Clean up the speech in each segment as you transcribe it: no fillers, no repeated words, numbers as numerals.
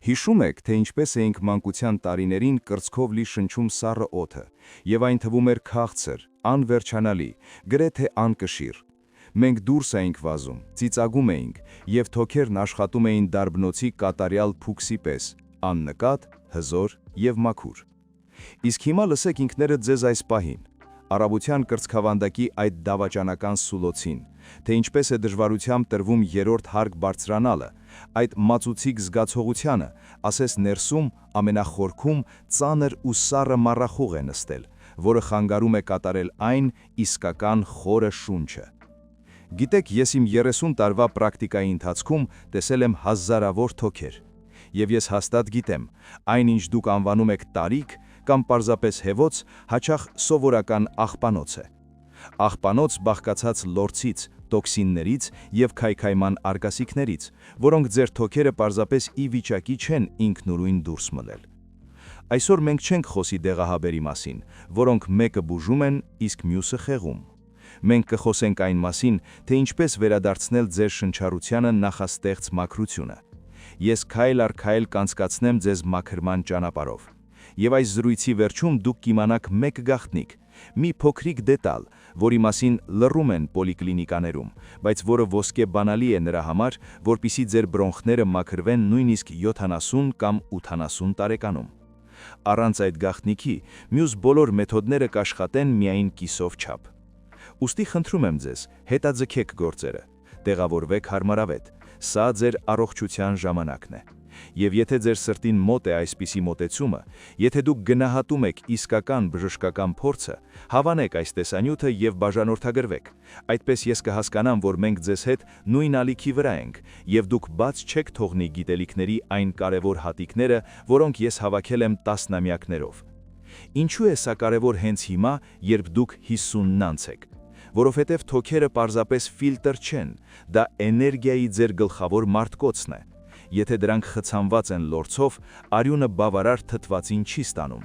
Հիշում եք, թե ինչպես էինք մանկության տարիներին կրծքով լի շնչում սառը օդը, եւ այն թվում էր քաղցր, անվերջանալի, գրեթե անկշիռ։ Մենք դուրս էինք վազում, ծիծաղում էինք, եւ թոքերն աշխատում էին դարբնոցի կատարյալ փուքսի պես, աննկատ, հզոր եւ մաքուր։ Իսկ հիմա լսեք ինքներդ ձեզ այս պահին, առավոտյան կրծքավանդակի այդ դավաճանական սուլոցին, թե ինչպես է դժվարությամբ տրվում երրորդ հարկ բարձրանալը, այդ մածուցիկ զգացողությանը, ասես ներսում ամենախորքում ծանր ու սառը մառախուղ է նստել, որը խանգարում է կատարել այն իսկական խորը շունչը։ Գիտեք, ես իմ 30 տարվա պրակտիկայի ընթացքում տեսել եմ հազարավոր թոքեր, եւ ես հաստատ գիտեմ, այն ինչ դուք անվանում եք տարիք կամ պարզապես հեվոց, հաճախ սովորական աղբանոց է։ Աղբանոց բաղկացած լորձից, տոքսիններից եւ քայքայման արգասիքներից, որոնք ձեր թոքերը պարզապես ի վիճակի չեն ինքնուրույն դուրս մղել։ Այսօր մենք չենք խոսի դեղահաբերի մասին, որոնք մեկը բուժում են, իսկ մյուսը խեղում։ Մենք կխոսենք այն մասին, թե ինչպես վերադարձնել ձեր շնչառությանը նախաստեղծ մաքրությունը։ Ես քայլ առ քայլ կանցկացնեմ ձեզ մաքրման ճանապարհով։ Եվ այս զրույցի վերջում դուք կիմանաք մեկ գաղտնիք, մի փոքրիկ դետալ, որի մասին լռում են պոլիկլինիկաներում, բայց որը ոսկե բանալի է նրա համար, որպիսի ձեր բրոնխները մաքրվեն նույնիսկ 70 կամ 80 տարեկանում։ Առանց այդ գաղտնիքի մյուս բոլոր մեթոդները կաշխատեն միայն կիսով չափ։ Ուստի խնդրում եմ ձեզ, հետաձգեք գործերը, տեղավորվեք հարմարավետ, սա ձեր առողջության ժամանակն է։ Եվ եթե ձեր սրտին մոտ է այսպիսի մոտեցումը, եթե դուք գնահատում եք իսկական բժշկական փորձը, հավանեք այս տեսանյութը եւ բաժանորդագրվեք։ Այդպես ես կհասկանամ, որ մենք ձեզ հետ նույն ալիքի վրա ենք, եւ դուք բաց չեք թողնի գիտելիքների այն կարևոր հատիկները, որոնք ես հավաքել եմ տասնամյակներով։ Ինչու է սա կարևոր հենց հիմա, երբ դուք 50-ն անց եք։ Որովհետև թոքերը պարզապես ֆիլտր չեն, դա էներգիայի ձեր գլխավոր մարտկոցն է։ Եթե դրանք խցանված են լորձով, արյունը բավարար թթվածին չի ստանում,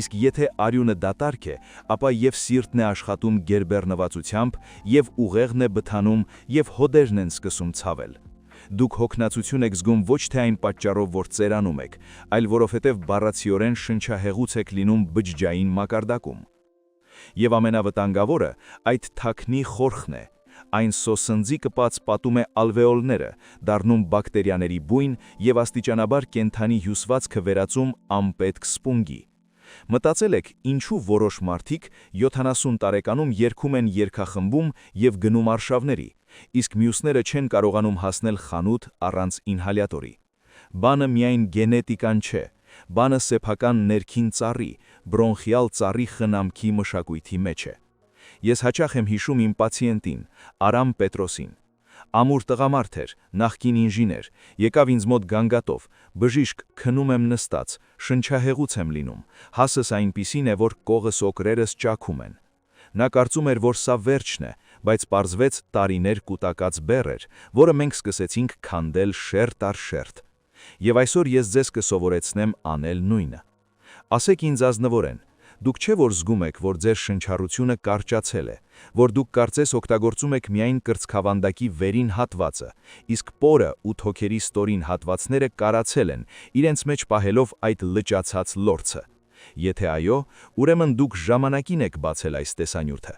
իսկ եթե արյունը դատարկ է, ապա եւ սիրտն է աշխատում գերբեռնվածությամբ, եւ ուղեղն է բթանում, եւ հոդերն են սկսում ցավել։ Դուք հոգնածություն եք զգում ոչ թե այն պատճառով, որ ծերանում եք, այլ որովհետև բառացիորեն շնչահեղուց եք լինում բջջային մակարդակում։ Եվ ամենավտանգավորը այդ թաքնի խորխն է, այն սոսնձի կպած պատում է ալվեոլները, դառնում բակտերիաների բույն եւ աստիճանաբար կենթանի հյուսվածքը վերածում անպետք սպունգի։ Մտածել եք, ինչու որոշ մարդիկ 70 տարեկանում երգում են երգախմբում եւ գնում արշավների, իսկ մյուսները չեն կարողանում հասնել խանութ առանց ինհալյատորի։ Բանը միայն գենետիկան չէ, բանը սեփական ներքին ծառի, բրոնխիալ ծառի խնամքի մշակույթի մեջ է։ Ես հաճախ եմ հիշում իմ պացիենտին, Արամ Պետրոսին։ Ամուր տղամարդ էր, նախկին ինժեներ, եկավ ինձ մոտ գանգատով, բժիշկ, քնում եմ նստած, շնչահեղուց եմ լինում, հասս այնպիսին է, որ կողս օկրերս ճաքում են։ Նա կարծում էր, որ սա վերջն է, բայց պարզվեց տարիներ կուտակած բեռ էր, որը մենք սկսեցինք քանդել շերտ առ շերտ։ Եվ այսօր ես ձեզ կսովորեցնեմ անել նույնը։ Ասեք ինձ ազնվորեն, դուք չէ որ զգում եք, որ ձեր շնչառությունը կարճացել է, որ դուք կարծես օգտագործում եք միայն կրծքավանդակի վերին հատվածը, իսկ պորը ու թոքերի ստորին հատվածները կարացել են, իրենց մեջ պահելով այդ լճացած լորձը։ Եթե այո, ուրեմն դուք ժամանակին եք բացել այս տեսանյութը։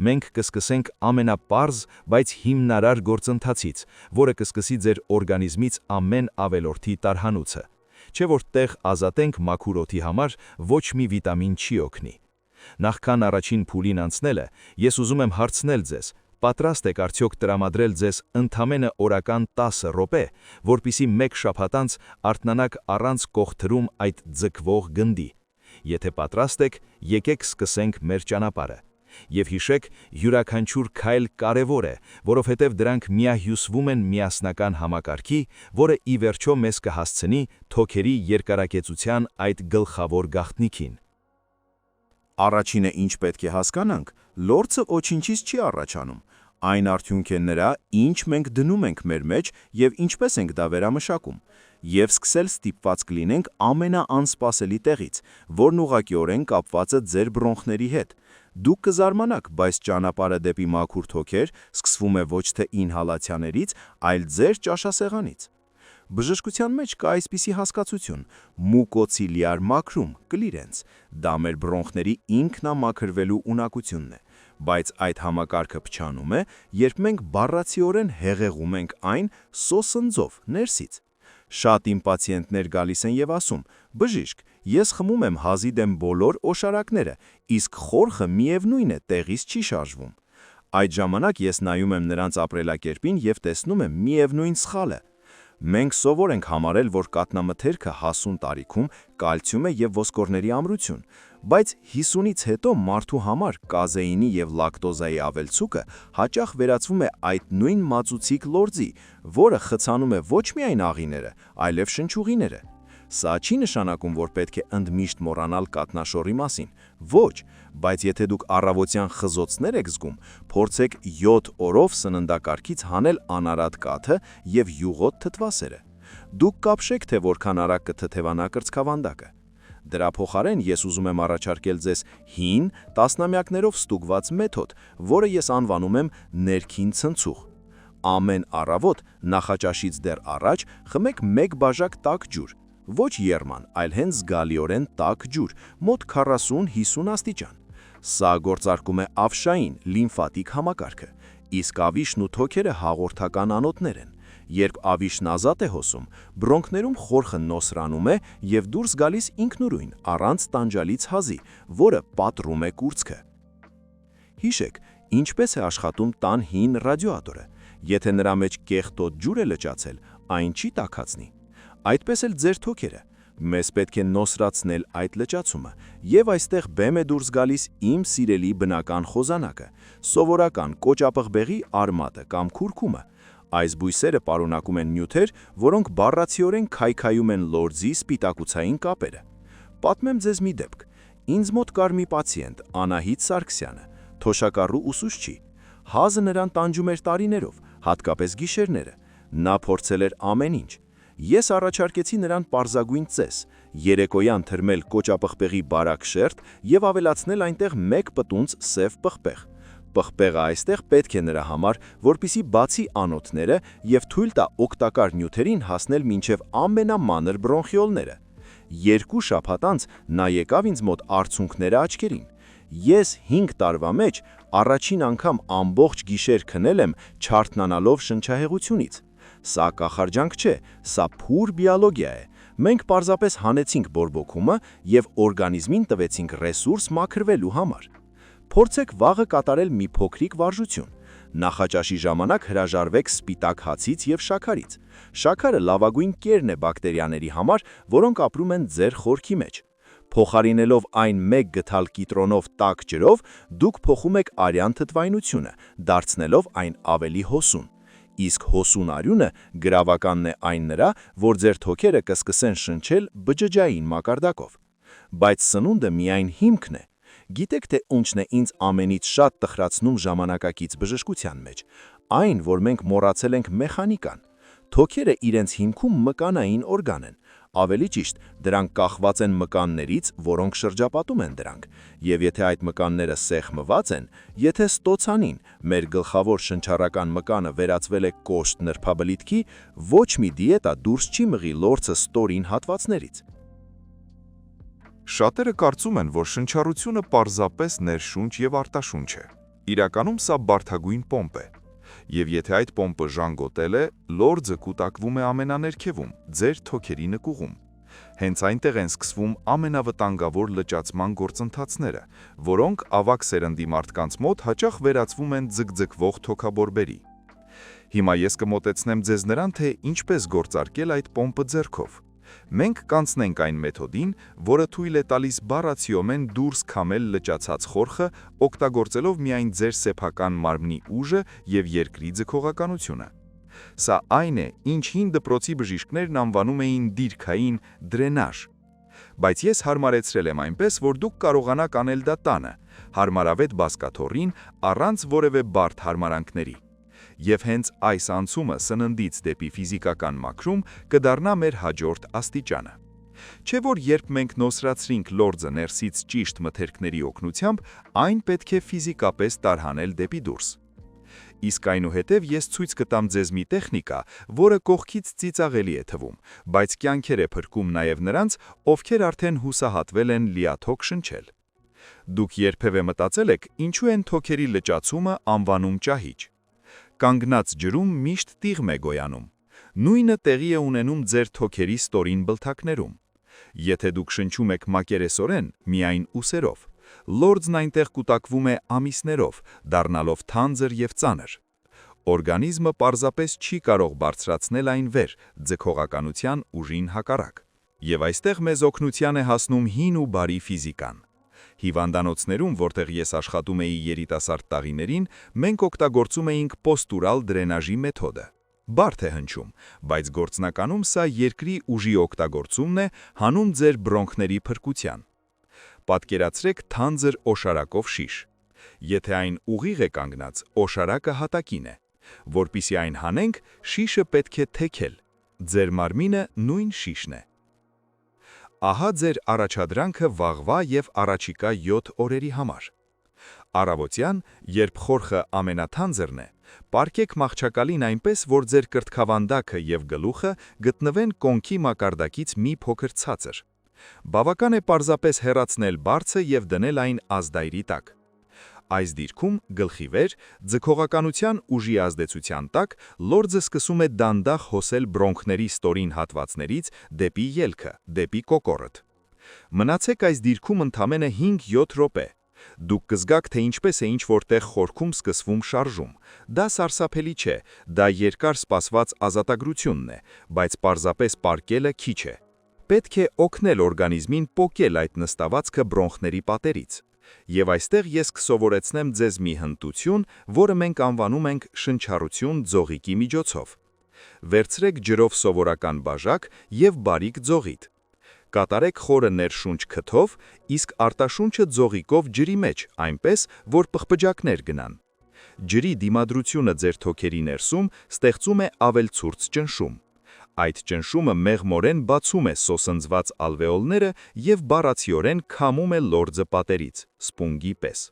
Մենք կսկսենք ամենապարզ, բայց հիմնարար գործընթացից, որը կսկսի ձեր օրգանիզմից ամեն ավելորդի տարհանուցը։ Չէ որ տեղ ազատենք մաքուր օդի համար ոչ մի վիտամին չի օգնի։ Նախքան առաջին փուլին անցնելը, ես ուզում եմ հարցնել ձեզ, պատրաստ եք արդյոք տրամադրել ձեզ ընդամենը օրական 10 րոպե, որպիսի մեկ շաբաթ անց արթնանաք առանց կողթրում այդ ձգվող գնդի։ Եթե պատրաստ եք, եկեք սկսենք մեր ճանապարհը։ Եվ հիշեք, յուրաքանչյուր քայլ կարևոր է, որովհետև դրանք միահյուսվում են միասնական համակարգի, որը ի վերջո մեզ կհասցնի թոքերի երկարակեցության այդ գլխավոր գաղտնիքին։ Առաջինը ինչ պետք է հասկանանք, լորձը ոչինչից չի առաջանում, այն արդյունք է նրա, ինչ մենք դնում ենք մեր մեջ եւ ինչպես ենք դա վերամշակում, եւ սկսել ստիպված կլինենք ամենաանսպասելի տեղից, որն ուղղակիորեն կապված է ձեր բրոնխների հետ։ Դուք կզարմանաք, բայց ճանապարհը դեպի մաքուր թոքեր սկսվում է ոչ թե ինհալացիաներից, այլ ձեր ճաշասեղանից։ Բժշկության մեջ կա այսպիսի հասկացություն՝ մուկոցիլիար մաքրում, կլիրենս, դա մեր բրոնխների ինքնամաքրվելու ունակությունն է, բայց այդ համակարգը փչանում է, երբ մենք բառացիորեն հեղեղում ենք այն սոսնձով ներսից։ Շատ իմ պացիենտներ գալիս են եւ ասում. «Բժիշկ, ես խմում եմ հազի դեմ բոլոր օշարակները, իսկ խորխը միևնույն է տեղից չի շարժվում»։ Այդ ժամանակ ես նայում եմ նրանց ապրելակերպին եւ տեսնում եմ միևնույն սխալը։ Մենք սովոր ենք համարել, որ կաթնամթերքը հասուն տարիքում կալցիում է եւ ոսկորների ամրություն, բայց 50-ից հետո մարդու համար կազեինի եւ լակտոզայի ավելցուկը հաճախ վերածվում է այդ նույն մածուցիկ լորձի, որը խցանում է ոչ միայն աղիները, այլև շնչուղիները։ Սա չի նշանակում, որ պետք է ընդմիշտ մոռանալ կաթնաշոռի մասին։ Ոչ, բայց եթե դուք առավոտյան խզոցներ եք զգում, փորձեք 7 օրով սննդակարգից հանել անարատ կաթը եւ յուղոտ թթվասերը։ Դուք կապշեք, թե որքան արագ կթթևանա կրծքավանդակը։ Դրա փոխարեն ես ուզում եմ առաջարկել ձեզ հին, տասնամյակներով ստուգված մեթոդ, որը ես անվանում եմ ներքին ցնցուղ։ Ամեն առավոտ նախաճաշից դեռ առաջ խմեք 1 բաժակ տաք ջուր, ոչ եռման, այլ հենց զգալիորեն տաք ջուր, մոտ 40-50 աստիճան։ Սա գործարկում է ավշային, լիմֆատիկ համակարգը, իսկ ավիշն ու թոքերը հաղորդական անոթներ են։ Երբ ավիշն ազատ է հոսում, բրոնքներում խորխը նոսրանում է եւ դուրս գալիս ինքնուրույն, առանց տանջալից հազի, որը պատռում է կուրծքը։ Հիշեք, ինչպես է աշխատում տան հին ռադիատորը։ Եթե նրա մեջ կեղտոտ ջուր է լճացել, այն չի տաքացնի։ Այդպես էլ ձեր թոքերը։ Մեզ պետք է նոսրացնել այդ լճացումը, եւ այստեղ բեմ է դուրս գալիս իմ սիրելի բնական խոզանակը, սովորական կոճապղբեղի արմատը կամ քուրքումը։ Այս բույսերը պարունակում են նյութեր, որոնք բառացիորեն քայքայում են լորձի սպիտակուցային կապերը։ Պատմեմ ձեզ մի դեպք։ Ինձ մոտ կար մի պացիենտ, Անահիտ Սարգսյանը, թոշակառու ուսուցչի։ Հազը նրան տանջում էր տարիներով, հատկապես գիշերները։ Նա փորձել էր ամեն ինչ։ Ես առաջարկեցի նրան պարզագույն ծես, երեկոյան թրմել կոճապղբեղի բարակ շերտ եւ ավելացնել այնտեղ 1 պտունց սև պղպեղ։ Պղպեղը այստեղ պետք է նրա համար, որպիսի բացի անոթները եւ թույլ տա օգտակար նյութերին հասնել մինչեւ ամենամանր բրոնխիոլները։ 2 շաբաթ անց նա եկավ ինձ մոտ արցունքները աչքերին։ Ես 5 տարվա մեջ առաջին անգամ ամբողջ գիշեր քնել եմ չարթնանալով շնչահեղությունից։ Սա կախարդանք չէ, սա փուր բիոլոգիա է։ Մենք պարզապես հանեցինք բորբոքումը եւ օրգանիզմին տվեցինք ռեսուրս մաքրվելու համար։ Փորձեք վաղը կատարել մի փոքրիկ վարժություն։ Նախաճաշի ժամանակ հրաժարվեք սպիտակ հացից եւ շաքարից։ Շաքարը լավագույն կերն է բակտերիաների համար, որոնք ապրում են ձեր խորքի մեջ։ Փոխարինելով այն 1 գթալ կիտրոնով տաք ջրով, դուք փոխում եք արյան թթվայնությունը, դարձնելով այն ավելի հոսուն։ Իսկ հոսուն արյունը գրավականն է այն նրա, որ ձեր թոքերը կսկսեն շնչել բջջային մակարդակով։ Բայց սնունդը միայն հիմքն է։ Գիտեք, թե ինչն է ինձ ամենից շատ տխրացնում ժամանակակից բժշկության մեջ։ Այն, որ մենք մոռացել ենք մեխանիկան։ Թոքերը իրենց հիմքում մկանային օրգան են։ Ավելի ճիշտ, դրանք կախված են մկաններից, որոնք շրջապատում են դրանք, եւ եթե այդ մկանները սեղմված են, եթե ստոցանին, մեր գլխավոր շնչառական մկանը վերածվել է կոշտ նրբաբլիթքի, ոչ մի դիետա դուրս չի մղի լորձը ստորին հատվածներից։ Շատերը կարծում են, որ շնչառությունը պարզապես ներշունչ եւ արտաշունչ է։ Իրականում սա բարդագույն պոմպ է։ Եվ եթե այդ պոմպը ժանգոտել է, լորձը կուտակվում է ամենաներքևում, ձեր թոքերի նկուղում։ Հենց այնտեղ են սկսվում ամենավտանգավոր լճացման գործընթացները, որոնք ավագ սերնդի մարդկանց մոտ հաճախ վերածվում են ձգձգվող թոքաբորբերի։ Հիմա ես կմոտեցնեմ ձեզ նրան, թե ինչպես գործարկել այդ պոմպը ձեռքով։ Մենք կանցնենք այն մեթոդին, որը թույլ է տալիս բառացիորեն դուրս քամել լճացած խորխը, օգտագործելով միայն ձեր սեփական մարմնի ուժը եւ երկրի ձգողականությունը։ Սա այն է, ինչ հին դպրոցի բժիշկներն անվանում էին դիրքային դրենաժ։ Բայց ես հարմարեցրել եմ այնպես, որ դուք կարողանաք անել դա տանը, հարմարավետ բազկաթոռին, առանց որևէ բարդ հարմարանքների։ Եվ հենց այս անցումը սննդից դեպի ֆիզիկական մաքրում կդառնա մեր հաջորդ աստիճանը։ Չէ՞ որ երբ մենք նոսրացրինք լորձը ներսից ճիշտ մթերքների օգնությամբ, այն պետք է ֆիզիկապես տարհանել դեպի դուրս։ Իսկ այնուհետև ես ցույց կտամ ձեզ մի տեխնիկա, որը կողքից ծիծաղելի է թվում, բայց կյանքեր է փրկում նաև նրանց, ովքեր արդեն հուսահատվել են լիաթոք շնչել։ Դուք երբևէ մտածել եք, ինչու են թոքերի լճացումը անվանում ճահիճ։ Կանգնած ջրում միշտ տիղմ է գոյանում։ Նույնը տեղի է ունենում ձեր թոքերի ստորին բլթակներում։ Եթե դուք շնչում եք մակերեսորեն, միայն ուսերով, լորձն այնտեղ կուտակվում է ամիսներով, դառնալով թանձր և ծանր։ Օրգանիզմը պարզապես չի կարող բարձրացնել այն վեր, ձգողականության ուժին հակառակ։ Եվ այստեղ մեզ օգնության է հասնում հին ու բարի ֆիզիկան։ Հիվանդանոցներում, որտեղ ես աշխատում էի երիտասարդ տարիներին, մենք օգտագործում էինք պոստուրալ դրենաժի մեթոդը։ Բարդ է հնչում, բայց գործնականում սա երկրի ուժի օգտագործումն է հանում ձեր բրոնքների փրկության։ Պատկերացրեք թանձր օշարակով շիշ։ Եթե այն ուղիղ է կանգնած, օշարակը հատակին է։ Որպեսզի այն հանենք, շիշը պետք է թեքել։ Ձեր մարմինը նույն շիշն է։ Ահա ձեր առաջադրանքը վաղվա և առաջիկա 7 օրերի համար։ Առավոտյան, երբ խորխը ամենաթանձրն է, պառկեք մահճակալին այնպես, որ ձեր կրծքավանդակը և գլուխը գտնվեն կոնքի մակարդակից մի փոքր ցածր։ Բավական է պարզապես հեռացնել բարձը և դնել այն ազդայրի տակ։ Այս դիրքում, գլխի վեր, ձգողականության ուժի ազդեցության տակ, լորձը սկսում է դանդաղ հոսել բրոնքների ստորին հատվածներից դեպի ելքը, դեպի կոկորդը։ Մնացեք այս դիրքում ընդամենը 5-7 րոպե։ Դուք կզգաք, թե ինչպես է ինչ-որտեղ խորքում սկսվում շարժում։ Դա սարսափելի չէ, դա երկար սպասված ազատագրությունն է, բայց պարզապես պառկելը քիչ է։ Պետք է օգնել օրգանիզմին պոկել այդ նստվածքը բրոնխների պատերից։ Եվ այստեղ ես կսովորեցնեմ ձեզ մի հմտություն, որը մենք անվանում ենք շնչառություն ձողիկի միջոցով։ Վերցրեք ջրով սովորական բաժակ և բարիք ձողիտ։ Կատարեք խորը ներշունչ քթով, իսկ արտաշունչը ձողիկով ջրի մեջ, այնպես, որ պղպջակներ գնան։ Ջրի դիմադրությունը ձեր թոքերի ներսում ստեղծում է ավելցուրց ճնշում։ Այդ ճնշումը մեղմորեն բացում է սոսնձված ալվեոլները և բառացիորեն քամում է լորձը պատերից, սպունգի պես։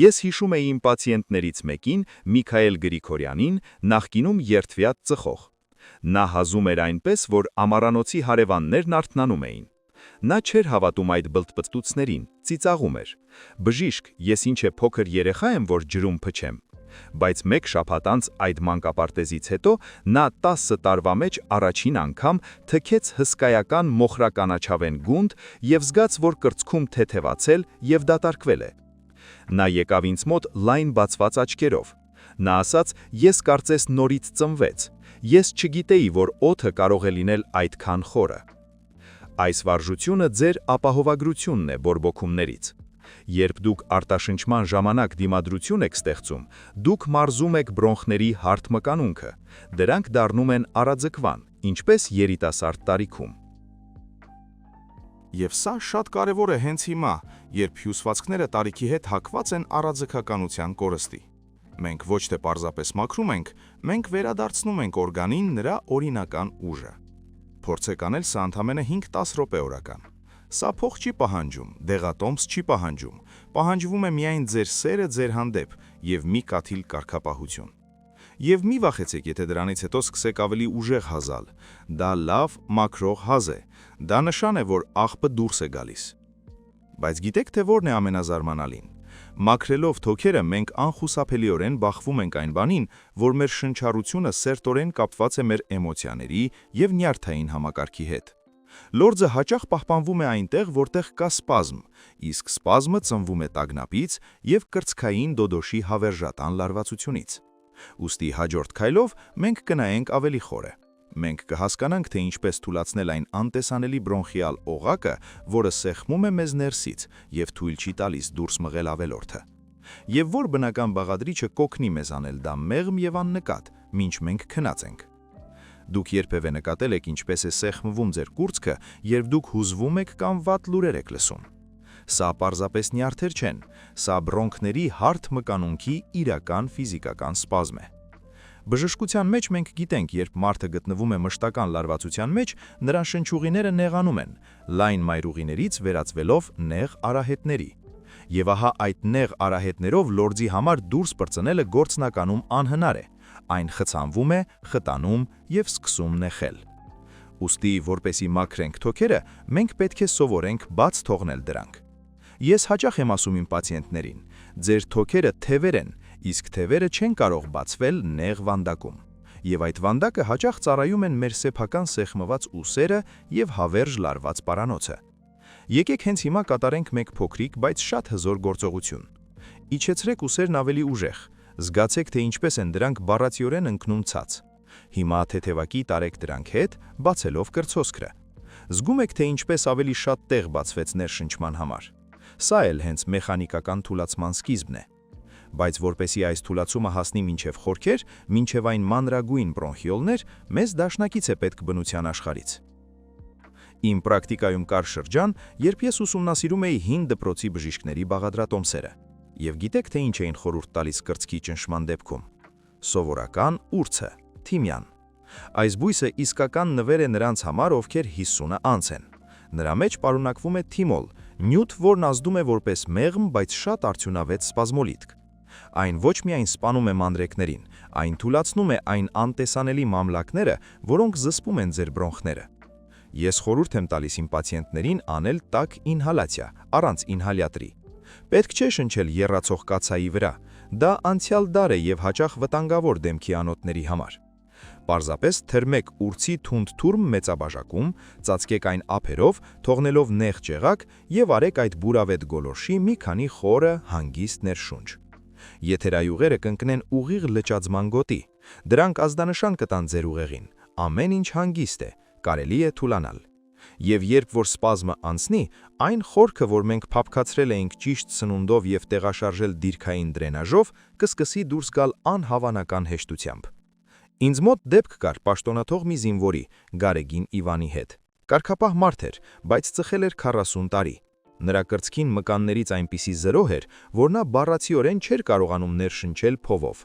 Ես հիշում էի իմ պացիենտներից մեկին, Միքայել Գրիգորյանին, նախկինում երդվյաց ծխող։ Նա հազում էր այնպես, որ ամառանոցի հարևաններն արթնանում էին։ Նա չէր հավատում այդ բլթբծտուցներին, ծիծաղում էր. «Բժիշկ, ես ինչ է փոքր երեխա եմ, որ ջրում փչեմ»։ Բայց մեկ շաբաթ անց այդ մանկապարտեզից հետո նա 10 տարվա մեջ առաջին անգամ թքեց հսկայական մոխրականաչավեն գունդ և զգաց, որ կրծքում թեթևացել և դատարկվել է։ Նա եկավ ինձ մոտ լայն բացված աչքերով։ Նա ասաց, ես կարծես նորից ծնվեց։ Ես չգիտեի, որ օդը կարող է լինել այդքան խորը։ Այս վարժությունը ձեր ապահովագրությունն է բորբոքումներից։ Երբ դուք արտաշնչման ժամանակ դիմադրություն եք ստեղծում, դուք մարզում եք բրոնխների հարթ մկանունքը։ Դրանք դառնում են արաձգվան, ինչպես երիտասարդ տարիքում։ Եվ սա շատ կարևոր է հենց հիմա, երբ հյուսվածքները տարիքի հետ հակված են առաձգականության կորստի։ Մենք ոչ թե պարզապես մաքրում ենք, մենք վերադարձնում ենք օրգանին նրա օրինական ուժը։ Փորձեք անել սա ընդամենը 5-10 րոպե օրական։ Սա փող չի պահանջում, դեղատոմս չի պահանջում, պահանջվում է միայն ձեր սերը ձեր հանդեպ և մի կաթիլ կարգապահություն։ Եվ մի վախեցեք, եթե դրանից հետո սկսեք ավելի ուժեղ հազալ։ Դա լավ մաքրող հազ է։ Դա նշան է, որ աղբը դուրս է գալիս։ Բայց գիտեք, թե որն է ամենազարմանալին։ Մաքրելով թոքերը մենք անխուսափելիորեն բախվում ենք այն բանին, որ մեր շնչառությունը սերտորեն կապված է մեր էմոցիաների և նյարդային համակարգի հետ։ Լորձը հաճախ պահպանվում է այնտեղ, որտեղ կա սպազմ, իսկ սպազմը ծնվում է տագնապից և կրծքային դոդոշի հավերժատան լարվածությունից։ Ուստի հաջորդ քայլով մենք կնայենք ավելի խորը։ Մենք կհասկանանք, թե ինչպես թուլացնել այն անտեսանելի բրոնխիալ օղակը, որը սեղմում է մեզ ներսից և թույլ չի տալիս դուրս մղել ավելորդը։ Եվ որ բնական բաղադրիչը կօգնի մեզ անել դա մեղմ և աննկատ, մինչ մենք քնած ենք։ Դուք երբևէ նկատել եք, ինչպես է սեղմվում ձեր կուրծքը, երբ դուք հուզվում եք կամ վատ լուրեր եք լսում։ Սա պարզապես նյարդեր չեն, սա բրոնքների հարթ մկանունքի իրական ֆիզիկական սպազմ է։ Բժշկության մեջ մենք գիտենք, երբ մարդը գտնվում է մշտական լարվածության մեջ, նրան շնչուղիները նեղանում են, լայն մայրուղիներից վերածվելով նեղ արահետների։ Եվ ահա այդ նեղ արահետներով լորձի համար դուրս պրծնելը գործնականում անհնար է, այն խցանվում է, խտանում և սկսում նեխել։ Ուստի, որպեսի մաքրենք թոքերը, մենք պետք է սովորենք բաց թողնել դրանք։ Ես հաճախ եմ ասում իմ պացիենտներին, ձեր թոքերը թևեր են, իսկ թևերը չեն կարող բացվել նեղ վանդակում։ Եվ այդ վանդակը հաճախ ծառայում են մեր սեփական սեղմված ուսերը և հավերժ լարված պարանոցը։ Եկեք հենց հիմա կատարենք մեկ փոքրիկ, բայց շատ հզոր գործողություն։ Իջեցրեք ուսերն ավելի ուժեղ, զգացեք, թե ինչպես են դրանք բառացիորեն ընկնում ցած։ Հիմա թեթևակի տարեք դրանք հետ, բացելով կրծոսկրը։ Զգում եք, թե ինչպես ավելի շատ տեղ բացվեց ներշնչման համար։ Սա էլ հենց մեխանիկական թուլացման սկիզբն է։ Բայց որպեսի այս թուլացումը հասնի մինչև խորքեր, մինչև այն մանրագույն բրոնխիոլներ, մեզ դաշնակից է պետք բնության աշխարհից։ Իմ պրակտիկայում կար շրջան, երբ ես ուսումնասիրում էի հին դպրոցի բժիշկների բաղադրատոմսերը։ Եվ գիտեք, թե ինչ էին խորհուրդ տալիս կրծքի ճնշման դեպքում։ Սովորական ուրցը, թիմյան։ Այս բույսը իսկական նվեր է նրանց համար, ովքեր 50-ը անց են։ Նրա մեջ պարունակվում է թիմոլ, նյութ, որն ազդում է որպես մեղմ, բայց շատ արդյունավետ սպազմոլիտիկ։ Այն ոչ միայն սպանում է մանրեկներին, այն թուլացնում է այն անտեսանելի մամլակները, որոնք զսպում են ձեր բրոնխները։ Ես խորհուրդ եմ տալիս իմ պացիենտներին անել տաք ինհալացիա, առանց ինհալյատրի։ Պետք չէ շնչել եռացող կաթսայի վրա, դա անցյալ դար է և հաճախ վտանգավոր դեմքի անոթների համար։ Պարզապես թրմեք ուրցի թունդ թուրմ մեծաբաժակում, ծածկեք այն ափերով, թողնելով նեղ ճեղակ և արեք այդ բուրավետ գոլորշի մի քանի խորը, հանգիստ ներշունչ։ Եթերայուղերը կընկնեն ուղիղ լճածման գոտի, դրանք ազդանշան կտան ձեր ուղեղին, ամեն ինչ հանգիստ է, կարելի է թուլանալ։ Եվ երբ որ սպազմը անցնի, այն խորքը, որ մենք փափկացրել էինք ճիշտ սնունդով և տեղաշարժել դիրքային դրենաժով, կսկսի դուրս գալ անհավանական հեշտությամբ։ Ինձ մոտ դեպք կար պաշտոնաթող մի զինվորի, Գարեգին Իվանի հետ։ Կարգապահ մարդ էր, բայց ծխել էր 40 տարի։ Նրա կրծքին մկաններից այնպիսի զրոհ էր, որ նա բառացիորեն չէր կարողանում ներշնչել փովով։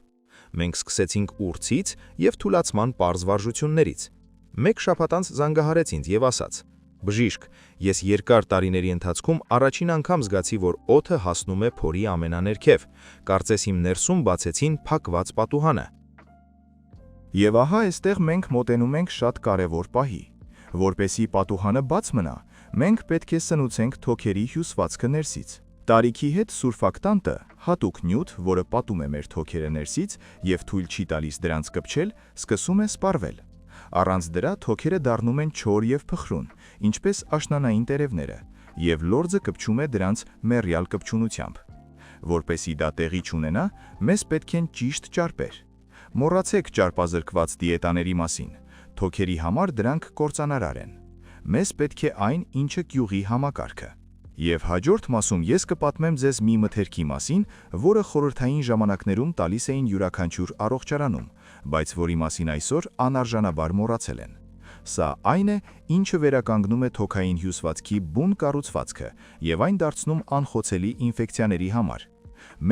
Մենք սկսեցինք ուրցից և թուլացման պարզ վարժություններից։ Մեկ շաբաթ անց զանգահարեց ինձ և ասաց. «Բժիշկ, ես երկար տարիների ընթացքում առաջին անգամ զգացի, որ օդը հասնում է փորի ամենաներքև, կարծես իմ ներսում բացեցին փակված պատուհանը»։ Եվ ահա այստեղ մենք մոտենում ենք շատ կարևոր պահի։ Որպեսզի պատուհանը բաց մնա, մենք պետք է սնուցենք թոքերի հյուսվածքը ներսից։ Տարիքի հետ սուրֆակտանտը, հատուկ նյութ, որը պատում է մեր թոքերը ներսից և թույլ չի տալիս դրանց կպչել, սկսում է սպառվել։ Առանց դրա թոքերը դառնում են չոր և փխրուն, ինչպես աշնանային տերևները, և լորձը կպչում է դրանց մեռյալ կպչունությամբ։ Որպեսզի դա տեղի չունենա, մեզ պետք են ճիշտ ճարպեր։ Մոռացեք ճարպազրկված դիետաների մասին, թոքերի համար դրանք կործանարար են։ Մեզ պետք է այն, ինչը գյուղի համակարգը։ Եվ հաջորդ մասում ես կպատմեմ ձեզ մի մթերքի մասին, որը խորհրդային ժամանակներում տալիս էին յուրաքանչյուր առողջարանում, բայց որի մասին այսօր անարժանաբար մոռացել են։ Սա այն է, ինչը վերականգնում է թոքային հյուսվածքի բուն կառուցվածքը և այն դարձնում անխոցելի ինֆեկցիաների համար։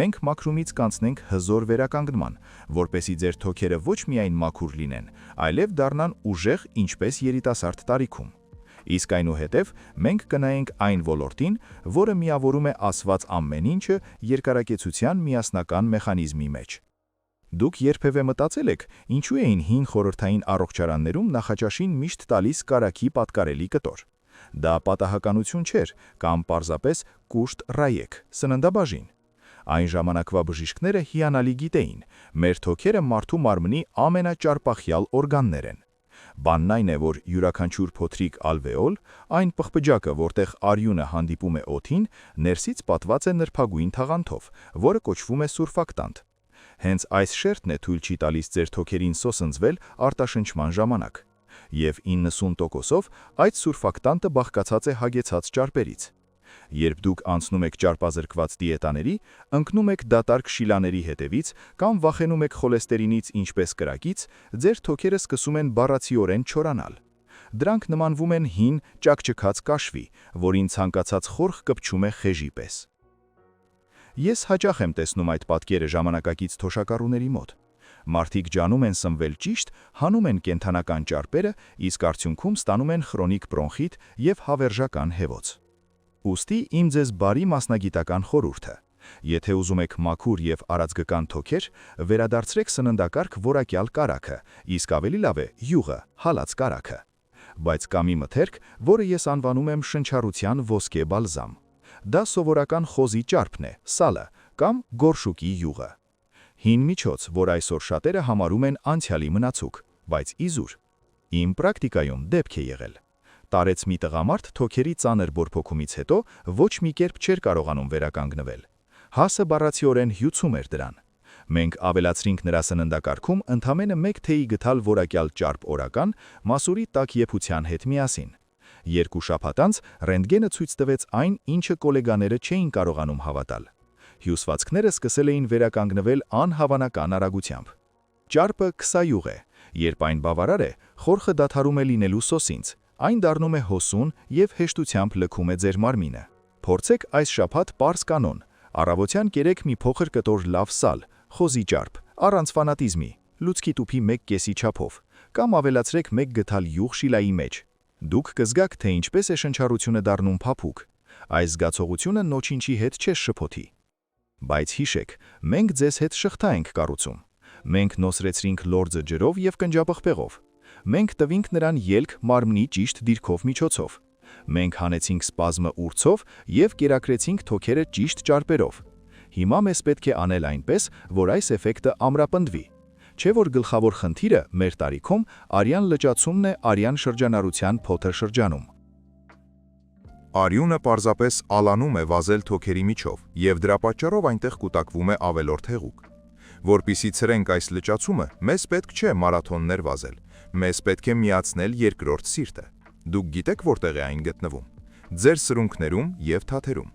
Մենք մաքրումից կանցնենք հզոր վերականգնման, որպեսզի ձեր թոքերը ոչ միայն մաքուր լինեն, այլև դառնան ուժեղ, ինչպես երիտասարդ տարիքում։ Իսկ այնուհետև մենք կնայենք այն ոլորտին, որը միավորում է ասված ամեն ինչը երկարակեցության միասնական մեխանիզմի մեջ։ Դուք երբևէ մտածել եք, ինչու էին հին խորհրդային առողջարաններում նախաճաշին միշտ տալիս կարագի պատկարելի կտոր։ Դա պատահականություն չէր, կամ պարզապես կուշտ ռայեք, սննդաբաժին։ Այն ժամանակվա բժիշկները հիանալի գիտեին, մեր թոքերը մարդու մարմնի ամենաճարպախյալ օրգաններ են։ Բանն այն է, որ յուրաքանչյուր փոթրիկ ալվեոլ, այն պղպջակը, որտեղ արյունը հանդիպում է օդին, ներսից պատված է նրբագույն թաղանթով, որը կոչվում է սուրֆակտանտ։ Հենց այս շերտն է թույլ չի տալիս ձեր թոքերին սոսնձվել արտաշնչման ժամանակ։ Եվ 90%-ով այդ սուրֆակտանտը բաղկացած է հագեցած ճարպերից։ Երբ դուք անցնում եք ճարպազրկված դիետաների, ընկնում եք դատարկ շիլաների հետևից կամ վախենում եք խոլեստերինից ինչպես կրակից, ձեր թոքերը սկսում են բառացիորեն չորանալ։ Դրանք նմանվում են հին, ճաքճքած կաշվի, որին ցանկացած խորխ կպչում է խեժի պես։ Ես հաճախ եմ տեսնում այդ պատկերը ժամանակակից թոշակառուների մոտ։ Մարդիկ ջանում են սնվել ճիշտ, հանում են կենդանական ճարպերը, իսկ արդյունքում ստանում են խրոնիկ բրոնխիտ և հավերժական հևոց։ Ուստի իմ ձեզ բարի մասնագիտական խորհուրդը. եթե ուզում եք մաքուր եւ արածգական թոքեր, վերադարձրեք սննդակարգ որակյալ կարագը, իսկ ավելի լավ է յուղը, հալած կարագը։ Բայց կա մի մթերք, որը ես անվանում եմ շնչառության ոսկե բալզամ։ Դա սովորական խոզի ճարպն է, սալը կամ գորշուկի յուղը։ Հին միջոց, որ այսօր շատերը համարում են անցյալի մնացուկ, բայց իզուր։ Իմ պրակտիկայում դեպք է եղել։ Տարեց մի տղամարդ թոքերի ծանր բորփոքումից հետո ոչ մի կերպ չէր կարողանում վերականգնվել։ Հասը բառացիորեն հյուծում էր դրան։ Մենք ավելացրինք նրա սննդակարգում ընդամենը 1 թեյի գթալ որակյալ ճարպ օրական մասուրի տաք եփության հետ միասին։ 2 շաբաթ անց ռենտգենը ցույց տվեց այն, ինչը կոլեգաները չէին կարողանում հավատալ։ Հյուսվածքները սկսել էին վերականգնվել անհավանական արագությամբ։ Ճարպը քսայուղ է, երբ այն բավարար է, խորխը դադարում է լինելու սոսինց, այն դառնում է հոսուն եւ հեշտությամբ լքում է ձեր մարմինը։ Փորձեք այս շաբաթ պարզ կանոն. առավոտյան կերեք մի փոքր կտոր լավ սալ, խոզի ճարպ, առանց ֆանատիզմի, լուցկի տուփի 1/5 չափով, կամ ավելացրեք 1 գթալ յուղ շիլայի մեջ։ Դուք կզգաք, թե ինչպես է շնչառությունը դառնում փափուկ։ Այս զգացողությունը նոչինչի հետ չէ շփոթի։ Բայց հիշեք, մենք ձեզ հետ շղթա ենք կառուցում։ Մենք նոսրեցրինք լորձը ջրով եւ կնճապղպեղով։ Մենք տվինք նրան ելք մարմնի ճիշտ դիրքով միջոցով։ Մենք հանեցինք սպազմը ուրցով եւ կերակրեցինք թոքերը ճիշտ ճարպերով։ Հիմա մեզ պետք է անել այնպես, որ այս էֆեկտը ամրապնդվի։ Չէ՞ որ գլխավոր խնդիրը մեր տարիքում արյան լճացումն է արյան շրջանառության փոթը շրջանում։ Արյունը պարզապես ալանում է վազել թոքերի միջով, եւ դրա պատճառով այնտեղ կուտակվում է ավելորդ հեղուկ։ Որպիսի ցրենք այս լճացումը, մեզ պետք չէ մարաթոններ վազել, մեզ պետք է միացնել երկրորդ սիրտը։ Դուք գիտեք որտեղ է այն գտնվում։ Ձեր սրունքներում եւ թաթերում։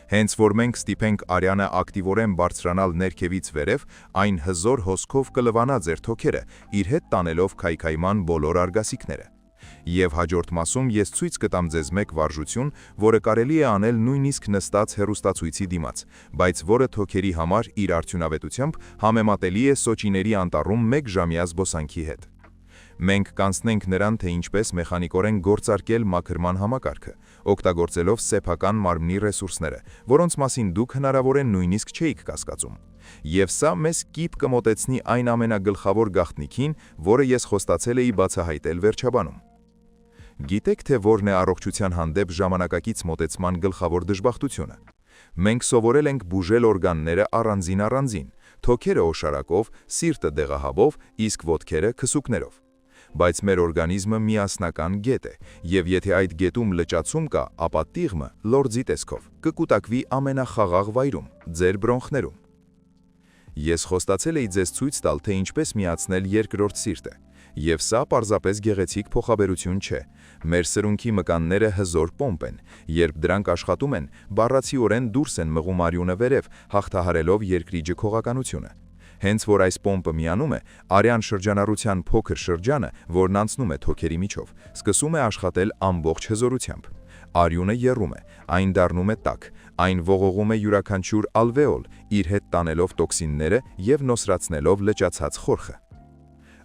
Հենց որ մենք ստիպենք արյանը ակտիվորեն բարձրանալ ներքևից վերև, այն հզոր հոսքով կլվանա ձեր թոքերը, իր հետ տանելով քայքայման բոլոր արգասիքները։ Եվ հաջորդ մասում ես ցույց կտամ ձեզ մեկ վարժություն, որը կարելի է անել նույնիսկ նստած հեռուստացույցի դիմաց, բայց որը թոքերի համար իր արդյունավետությամբ համեմատելի է Սոչիների անտառում 1 ժամյա զբոսանքի հետ։ Մենք կանցնենք նրան, թե ինչպես մեխանիկորեն գործարկել մաքրման համակարգը, օգտագործելով սեփական մարմնի ռեսուրսները, որոնց մասին դուք հնարավորեն նույնիսկ չէիք կասկածում։ Եվ սա մեզ կիպ կմոտեցնի այն ամենագլխավոր գաղտնիքին, որը ես խոստացել էի բացահայտել վերջաբանում։ Գիտեք, թե որն է առողջության հանդեպ ժամանակակից մոտեցման գլխավոր դժբախտությունը։ Մենք սովորել ենք բուժել օրգանները առանձին, թոքերը օշարակով, սիրտը դեղահաբով, իսկ ոտքերը քսուկներով։ Բայց մեր օրգանիզմը միասնական գետ է, եւ եթե այդ գետում լճացում կա, ապա տիղմը լորձի տեսքով կկուտակվի ամենախաղաղ վայրում, ձեր բրոնխներում։ Ես խոստացել էի ձեզ ցույց տալ, թե ինչպես միացնել երկրորդ սիրտը, եւ սա պարզապես գեղեցիկ փոխաբերություն չէ։ Մեր սրունքի մկանները հզոր պոմպ են, երբ դրանք աշխատում են, բառացիորեն դուրս են մղում արյունը վերև, հաղթահարելով երկրի ջքողականությունը։ Հենց որ այս պոմպը միանում է, արյան շրջանառության փոքր շրջանը, որն անցնում է թոքերի միջով, սկսում է աշխատել ամբողջ հզորությամբ։ Արյունը եռում է, այն դառնում է տաք, այն ողողում է յուրաքանչյուր ալվեոլ, իր հետ տանելով տոքսինները եւ նոսրացնելով լճացած խորխը։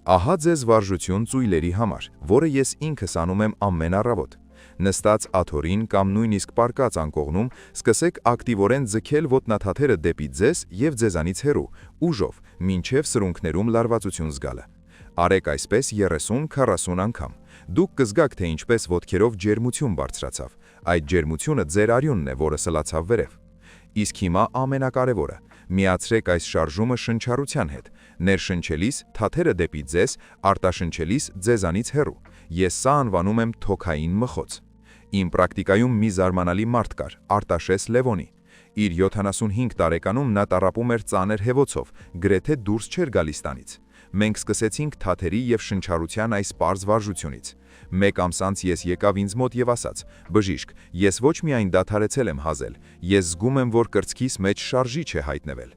Ահա ձեզ վարժություն ծույլերի համար, որը ես ինքս անում եմ ամեն առավոտ։ Նստած աթոռին կամ նույնիսկ պարկած անկողնում, սկսեք ակտիվորեն ձգել ոտնաթաթերը դեպի ձեզ եւ ձեզանից հեռու, ուժով, մինչև սրունքներում լարվածություն զգալը։ Արեք այսպես 30-40 անգամ։ Դուք կզգաք, թե ինչպես ոտքերով ջերմություն բարձրացավ։ Այդ ջերմությունը ձեր արյունն է, որը սլացավ վերև։ Իսկ հիմա ամենակարևորը՝ միացրեք այս շարժումը շնչառության հետ։ Ներշնչելիս թաթերը դեպի ձեզ, արտաշնչելիս ձեզանից հեռու։ Ես սա անվանում եմ թոքային մխոց։ Իմ պրակտիկայում մի զարմանալի մարդ կար, Արտաշես Լևոնի։ Իր 75 տարեկանում նա տառապում էր ծանր հեվոցով, գրեթե դուրս չէր գալիս տանից։ Մենք սկսեցինք թաթերի եւ շնչառության այս պարզ վարժությունից։ 1 ամս անց ես եկավ ինձ մոտ եւ ասաց. «Բժիշկ, ես ոչ միայն դադարեցել եմ հազել, ես զգում եմ, որ կրծքիս մեջ շարժիչ է հայտնվել»։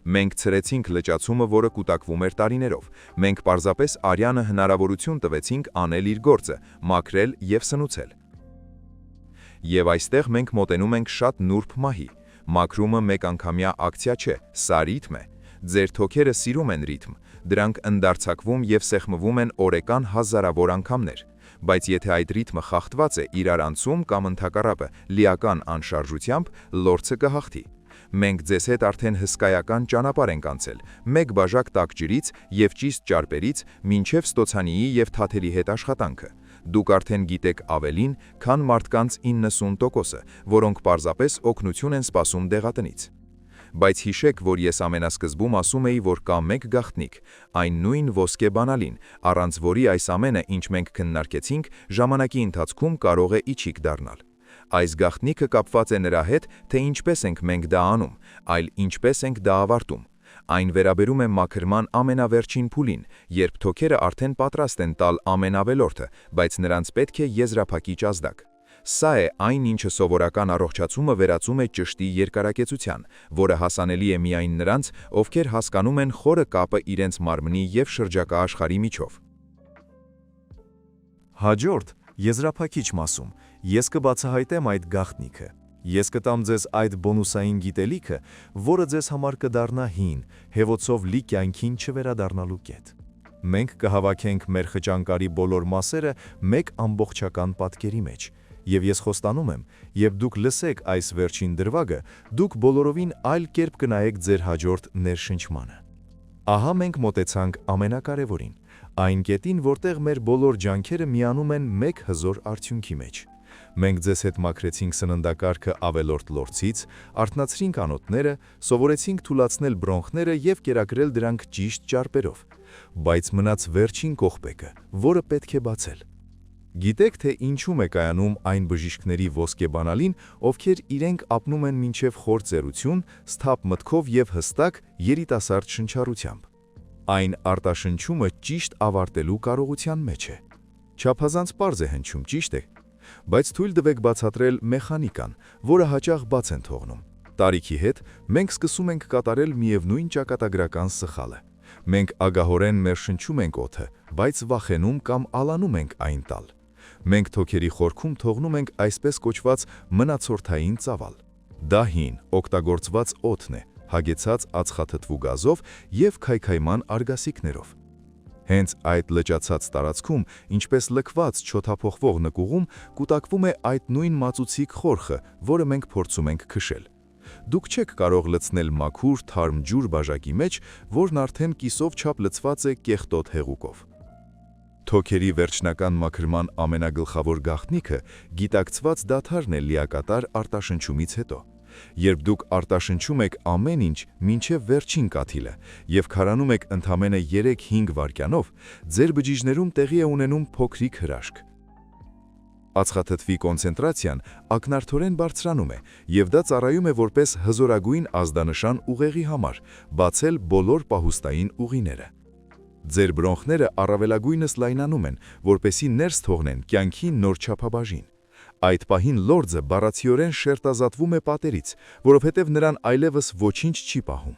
Մենք ցրեցինք լճացումը, որը կուտակվում էր տարիներով։ Մենք պարզապես արյանը հնարավորություն տվեցինք անել իր գործը, մաքրել եւ սնուցել։ Եվ այստեղ մենք մոտենում ենք շատ նուրբ մահի։ Մաքրումը մեկ անգամյա ակցիա չէ, սա ռիթմ է։ Ձեր թոքերը սիրում են ռիթմ, դրանք ընդարձակվում եւ սեղմվում են օրական հազարավոր անգամներ։ բայց եթե այդ ռիթմը խախտված է իրար անցում կամ ընդհակառակը լիական անշարժությամբ, լորձը կհաղթի։ Մենք ձեզ հետ արդեն հսկայական ճանապարհ ենք անցել, մեկ բաժակ տաք ջրից եւ ճիշտ ճարպերից մինչեւ ստոցանիի եւ թաթերի հետ աշխատանքը։ Դուք արդեն գիտեք ավելին, քան մարդկանց 90%-ը, որոնք պարզապես օգնություն են սպասում դեղատնից։ Բայց հիշեք, որ ես ամենասկզբում ասում էի, որ կա մեկ գաղտնիք, այն նույն ոսկե բանալին, առանց որի այս ամենը, ինչ մենք քննարկեցինք, ժամանակի ընթացքում կարող է իջիկ դառնալ։ Այս գաղտնիքը կապված է նրա հետ, թե ինչպես ենք մենք դա անում, այլ ինչպես ենք դա ավարտում։ Այն վերաբերում է մաքրման ամենավերջին փուլին, երբ թոքերը արդեն պատրաստ են տալ ամենավելորդը, բայց նրանց պետք է եզրափակիչ ազդակ։ Սա է այն, ինչը սովորական առողջացումը վերածում է ճշտի երկարակեցության, որը հասանելի է միայն նրանց, ովքեր հասկանում են խորը կապը իրենց մարմնի և շրջակա աշխարհի միջով։ Հաջորդ եզրափակիչ մասում ես կբացահայտեմ այդ գաղտնիքը։ Ես կտամ ձեզ այդ բոնուսային գիտելիքը, որը ձեզ համար կդառնա հին, հեվոցով լի կյանքին չվերադառնալու կետ։ Մենք կհավաքենք մեր խճանկարի բոլոր մասերը մեկ ամբողջական պատկերի մեջ, եւ ես խոստանում եմ, երբ դուք լսեք այս վերջին դրվագը, դուք բոլորովին այլ կերպ կնայեք ձեր հաջորդ ներշնչմանը։ Ահա մենք մոտեցանք ամենակարևորին, այն կետին, որտեղ մեր բոլոր ջանքերը միանում են մեկ հզոր արդյունքի մեջ։ Մենք ձեզ հետ մաքրեցինք սննդակարգը ավելորդ լորձից, արթնացրինք անոթները, սովորեցինք թուլացնել բրոնխները եւ կերակրել դրանք ճիշտ ճարպերով, բայց մնաց վերջին կողպեկը, որը պետք է բացել։ Գիտեք, թե ինչու է կայանում այն բժիշկների ոսկե բանալին, ովքեր իրենք ապնում են մինչև խոր ծերություն, սթափ մտքով եւ հստակ երիտասարդ շնչառությամբ։ Այն արտաշնչումը ճիշտ ավարտելու կարողության մեջ է։ Չափազանց պարզ է հնչում, ճիշտ է, բայց թույլ տվեք բացատրել մեխանիկան, որը հաճախ բաց են թողնում։ Տարիքի հետ մենք սկսում ենք կատարել միևնույն ճակատագրական սխալը։ Մենք ագահորեն ներշնչում ենք օդը, բայց վախենում կամ ալանում ենք այն տալ։ Մենք թոքերի խորքում թողնում ենք այսպես կոչված մնացորդային ծավալ։ Դա հին, օգտագործված օդն է, հագեցած ածխաթթվու գազով եւ քայքայման արգասիքներով։ Հենց այդ լճացած տարածքում, ինչպես լքված չոթափողվող նկուղում, կուտակվում է այդ նույն մածուցիկ խորխը, որը մենք փորձում ենք քշել։ Դուք չեք կարող լցնել մաքուր, թարմ ջուր բաժակի մեջ, որն արդեն կիսով չափ լցված է կեղտոտ հեղուկով։ Թոքերի վերջնական մաքրման ամենագլխավոր գաղտնիքը գիտակցված դադարն է լիակատար արտաշնչումից հետո։ Երբ դուք արտաշնչում եք ամեն ինչ մինչև վերջին կաթիլը եւ քարանում եք ընդամենը 3-5 վայրկյանով, ձեր բջիջներում տեղի է ունենում փոքրիկ հրաշք։ Ածխաթթվի կոնցենտրացիան ակնարդորեն բարձրանում է, եւ դա ծառայում է որպես հզորագույն ազդանշան ուղեղի համար, բացել բոլոր պահուստային ուղիները։ Ձեր բրոնխները առավելագույնս լայնանում են, որպեսզի ներս թողնեն կյանքի նոր չափաբաժին։ Այդ պահին լորձը բառացիորեն շերտազատվում է պատերից, որովհետև նրան այլևս ոչինչ չի պահում։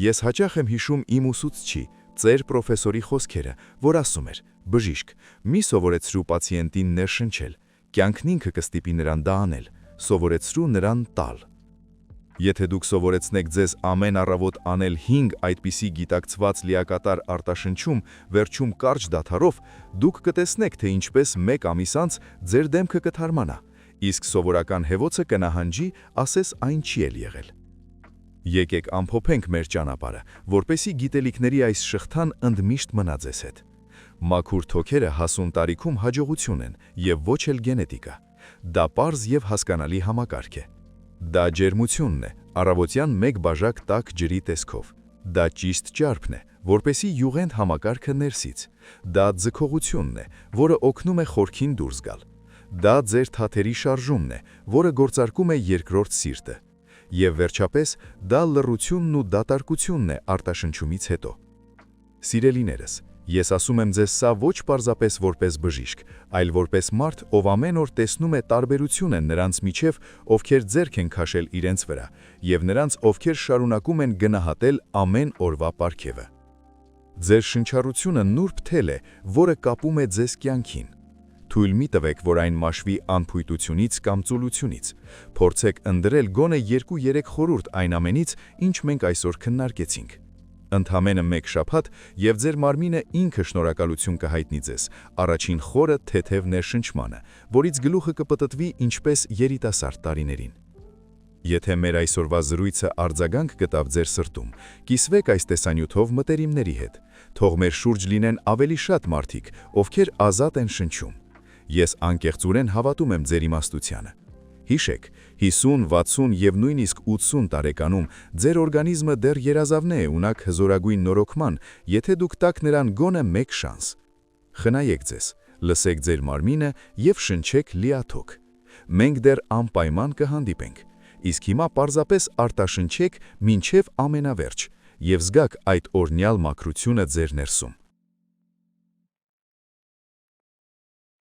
Ես հաճախ եմ հիշում իմ ուսուցչի, ծեր պրոֆեսորի խոսքերը, որ ասում էր. «Բժիշկ, մի սովորեցրու պացիենտին ներշնչել, կյանքն ինքը կստիպի նրան դա անել, սովորեցրու նրան տալ»։ Եթե դուք սովորեցնեք ձեզ ամեն առավոտ անել 5 այդպիսի գիտակցված լիակատար արտաշնչում, վերջում կարճ դադարով, դուք կտեսնեք, թե ինչպես մեկ ամիս անց ձեր դեմքը կթարմանա, իսկ սովորական հեվոցը կնահանջի, ասես այն չի էլ եղել։ Եկեք ամփոփենք մեր ճանապարհը, որպեսզի գիտելիքների այս շղթան ընդմիշտ մնա ձեզ հետ։ Մաքուր թոքերը հասուն տարիքում հաջողություն են եւ ոչ էլ գենետիկա։ Դա պարզ եւ հասկանալի համակարգ է։ Դա ջերմությունն է, առավոտյան մեկ բաժակ տաք ջրի տեսքով։ Դա ճիշտ ճարպն է, որպեսզի յուղենդ համակարգը ներսից։ Դա ձգողությունն է, որը օգնում է խորքին դուրս գալ։ Դա ձեր թաթերի շարժումն է, որը գործարկում է երկրորդ սիրտը։ Եվ վերջապես, դա լռությունն ու դատարկությունն է արտաշնչումից հետո։ Սիրելիներս, ես ասում եմ ձեզ սա ոչ պարզապես որպես բժիշկ, այլ որպես մարդ, ով ամեն օր տեսնում է տարբերությունը նրանց միջև, ովքեր ձեռք են քաշել իրենց վրա, եւ նրանց, ովքեր շարունակում են գնահատել ամեն օրվա պարգևը։ Ձեր շնչառությունը նուրբ թել է, որը կապում է ձեզ կյանքին։ Թույլ մի տվեք, որ այն մաշվի անփույտությունից կամ ծուլությունից։ Փորձեք ընտրել գոնե 2-3 խորհուրդ այն ամենից, ինչ մենք այսօր քննարկեցինք։ Ընդամենը 1 շաբաթ եւ ձեր մարմինը ինքը շնորհակալություն կհայտնի ձեզ առաջին խորը թեթև ներշնչմանը, որից գլուխը կպտտվի ինչպես երիտասարդ տարիներին։ Եթե մեր այսօրվա զրույցը արձագանք գտավ ձեր սրտում, կիսվեք այս տեսանյութով մտերիմների հետ։ Թող մեր շուրջ լինեն ավելի շատ մարդիկ, ովքեր ազատ են շնչում։ Ես անկեղծորեն հավատում եմ ձեր իմաստությանը։ Հիշեք, 50, 60 եւ նույնիսկ 80 տարեկանում ձեր օրգանիզմը դեռ երազավն է ունակ հզորագույն նորոգման, եթե դուք տաք նրան գոնե 1 շանս։ Խնայեք ձեզ, լսեք ձեր մարմինը եւ շնչեք լիաթոք։ Մենք դեռ անպայման կհանդիպենք։ Իսկ հիմա պարզապես արտաշնչեք մինչև ամենավերջ եւ զգաք այդ օրնյալ մաքրությունը ձեր ներսում։